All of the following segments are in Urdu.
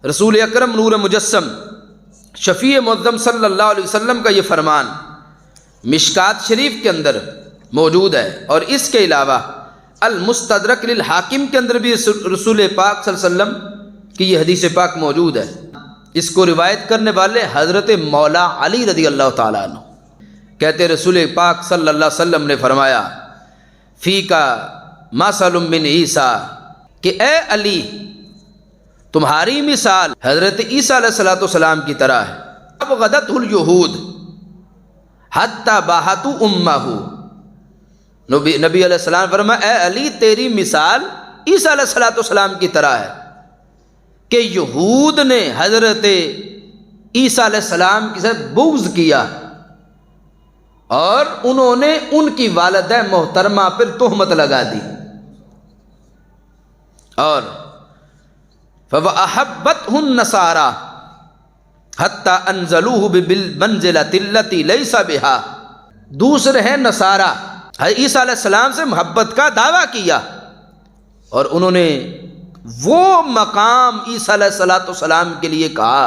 رسول اکرم نور مجسم شفیع معظم صلی اللہ علیہ وسلم کا یہ فرمان مشکات شریف کے اندر موجود ہے، اور اس کے علاوہ المستدرک للحاکم کے اندر بھی رسول پاک صلی اللہ علیہ وسلم کی یہ حدیث پاک موجود ہے۔ اس کو روایت کرنے والے حضرت مولا علی رضی اللہ تعالیٰ عنہ کہتے رسول پاک صلی اللہ علیہ وسلم نے فرمایا فی کا مثل من عیسیٰ، کہ اے علی تمہاری مثال حضرت عیسیٰ علیہ السلام کی طرح ہے۔ ابغضتہ الیہود حتی باہتوا امہ، نبی علیہ السلام فرمایا اے علی تیری مثال عیسیٰ علیہ السلام کی طرح ہے کہ یہود نے حضرت عیسیٰ علیہ السلام کے ساتھ بغض کیا اور انہوں نے ان کی والدہ محترمہ پر تہمت لگا دی، اور فَوَأَحَبَّتْهُ النَّصَارَى حَتَّى أَنزَلُوهُ بِالْمَنزِلَةِ الَّتِي لَيْسَ بِهَا، دوسرے ہیں نصارہ، عیسیٰ علیہ السلام سے محبت کا دعویٰ کیا اور انہوں نے وہ مقام عیسیٰ علیہ السلام کے لیے کہا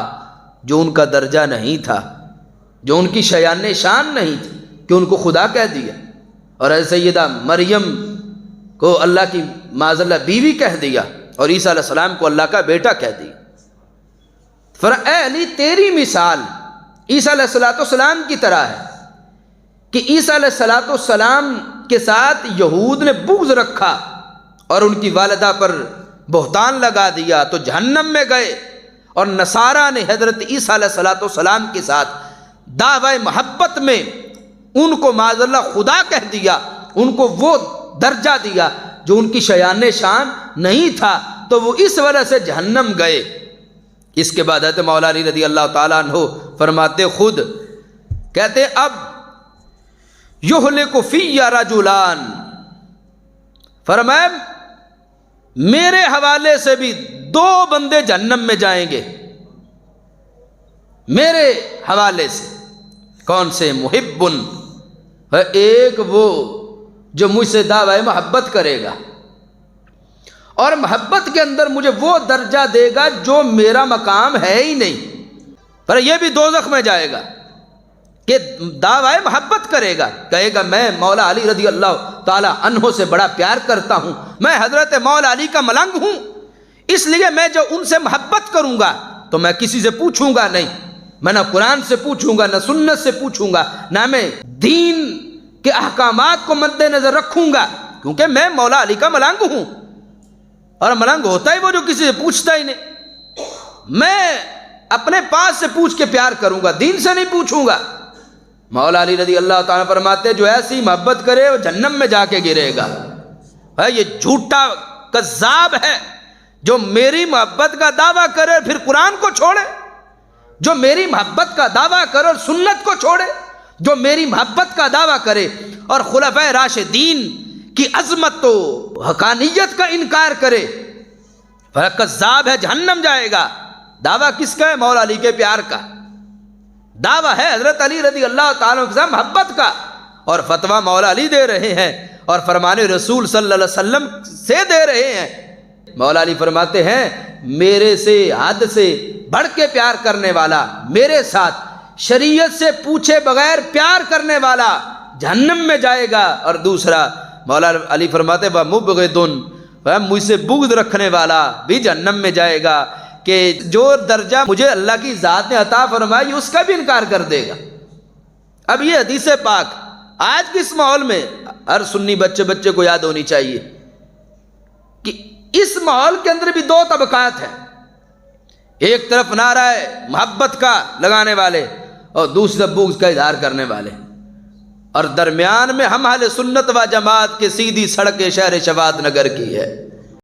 جو ان کا درجہ نہیں تھا، جو ان کی شیان شان نہیں تھی، کہ ان کو خدا کہہ دیا، اور سیدہ مریم کو اللہ کی معاذ اللہ بیوی کہہ دیا، اور عیسیٰ علیہ السلام کو اللہ کا بیٹا کہہ دیا۔ اے علی تیری مثال عیسیٰ علیہ السلام کی طرح ہے کہ عیسیٰ علیہ السلام کے ساتھ یہود نے بغض رکھا اور ان کی والدہ پر بہتان لگا دیا تو جہنم میں گئے، اور نصارہ نے حضرت عیسیٰ علیہ السلام کے ساتھ دعوی محبت میں ان کو معاذ اللہ خدا کہہ دیا، ان کو وہ درجہ دیا جو ان کی شیان شان نہیں تھا، تو وہ اس وجہ سے جہنم گئے۔ اس کے بعد حضرت مولا علی رضی اللہ تعالیٰ عنہ فرماتے خود کہتے اب یہلک فی رجلان، فرمایا میرے حوالے سے بھی دو بندے جہنم میں جائیں گے، میرے حوالے سے۔ کون سے؟ محبن، ایک وہ جو مجھ سے دعوی محبت کرے گا اور محبت کے اندر مجھے وہ درجہ دے گا جو میرا مقام ہے ہی نہیں، پر یہ بھی دوزخ میں جائے گا کہ دعوی محبت کرے گا، کہے گا میں مولا علی رضی اللہ تعالی عنہ سے بڑا پیار کرتا ہوں، میں حضرت مولا علی کا ملنگ ہوں، اس لیے میں جو ان سے محبت کروں گا تو میں کسی سے پوچھوں گا نہیں، میں نہ قرآن سے پوچھوں گا، نہ سنت سے پوچھوں گا، نہ میں دین کے احکامات کو مد نظر رکھوں گا، کیونکہ میں مولا علی کا ملنگ ہوں، اور ملنگ ہوتا ہی وہ جو کسی سے پوچھتا ہی نہیں، میں اپنے پاس سے پوچھ کے پیار کروں گا، دین سے نہیں پوچھوں گا۔ مولا علی رضی اللہ تعالیٰ فرماتے جو ایسی محبت کرے وہ جہنم میں جا کے گرے گا۔ یہ جھوٹا کذاب ہے جو میری محبت کا دعویٰ کرے پھر قرآن کو چھوڑے، جو میری محبت کا دعویٰ کرے اور سنت کو چھوڑے، جو میری محبت کا دعویٰ کرے اور خلفائے راشدین کی عظمت و حقانیت کا انکار کرے، کذاب ہے، جہنم جائے گا۔ دعویٰ کس کا ہے؟ مولا علی کے پیار کا دعویٰ ہے، حضرت علی رضی اللہ تعالیٰ کے ساتھ محبت کا، اور فتویٰ مولا علی دے رہے ہیں اور فرمان رسول صلی اللہ علیہ وسلم سے دے رہے ہیں۔ مولا علی فرماتے ہیں میرے سے حد سے بڑھ کے پیار کرنے والا، میرے ساتھ شریعت سے پوچھے بغیر پیار کرنے والا جہنم میں جائے گا، اور دوسرا مولا علی فرماتے وَمُبْغِضٌ، مجھ سے بغض رکھنے والا بھی جہنم میں جائے گا، کہ جو درجہ مجھے اللہ کی ذات نے عطا فرمائی اس کا بھی انکار کر دے گا۔ اب یہ حدیث پاک آج کے اس ماحول میں ہر سنی بچے کو یاد ہونی چاہیے کہ اس ماحول کے اندر بھی دو طبقات ہیں، ایک طرف نعرہ محبت کا لگانے والے اور دوسری طرف بغض کا اظہار کرنے والے، اور درمیان میں ہم اہل سنت و جماعت کے سیدھی سڑک شہر شواد نگر کی ہے۔